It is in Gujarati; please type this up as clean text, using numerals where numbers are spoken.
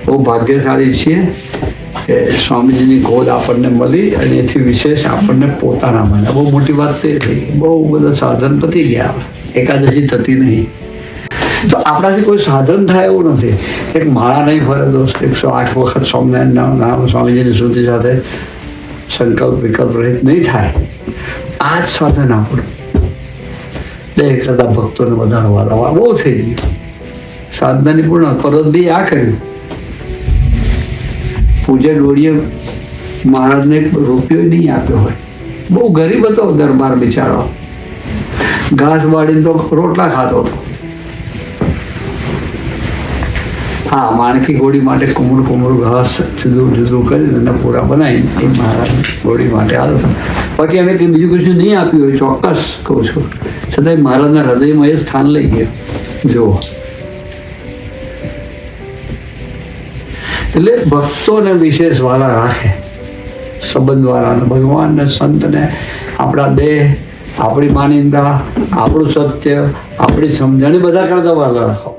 બહુ ભાગ્યશાળી છીએ કે સ્વામીજીની ગોદ આપણને મળી અને એથી વિશેષ આપણને પોતાના મળ્યા. બહુ મોટી વાત તે થઈ. બહુ બધા સાધન પતી ગયા, એકાદશી થતી નહીં. તો આપણાથી કોઈ સાધન થાય એવું નથી. એક માળા નહીં ફરે દોસ્ત, 108 વખત સ્વામિનારાયણ નામ સ્વામીજીની સ્તુતિ સાથે સંકલ્પ વિકલ્પ રહિત નહીં થાય. આ જ સાધન આપણું. દેહ કરતા ભક્તોને વધારવા બહુ થઈ ગયું. સાધનાની પૂર્ણ પરત બી આ કર્યું. પૂજ્ય ડોળીએ મહારાજને એક રૂપિયો નહીં આપ્યો હોય. બહુ ગરીબ હતો દરબાર બિચારો. ઘાસ વાળીને તો રોટલા ખાતો હતો. હા, માણકી ઘોડી માટે કુમળું ઘાસ જુદું જુદું કરીને અને પૂરા બનાવીને એ મહારાજ ઘોડી માટે હાલતો. બાકી અમે કંઈ બીજું કશું નહીં આપ્યું હોય, ચોક્કસ કહું છું. છતાંય મહારાજના હૃદયમાં એ સ્થાન લઈ ગયો. જુઓ, એટલે ભક્તોને વિશેષ વાલા રાખે, સંબંધવાળાને, ભગવાનને, સંતને, આપણા દેહ, આપણી માનીંદા, આપણું સત્ય, આપણી સમજણ બધા કરતા વાલા રાખો.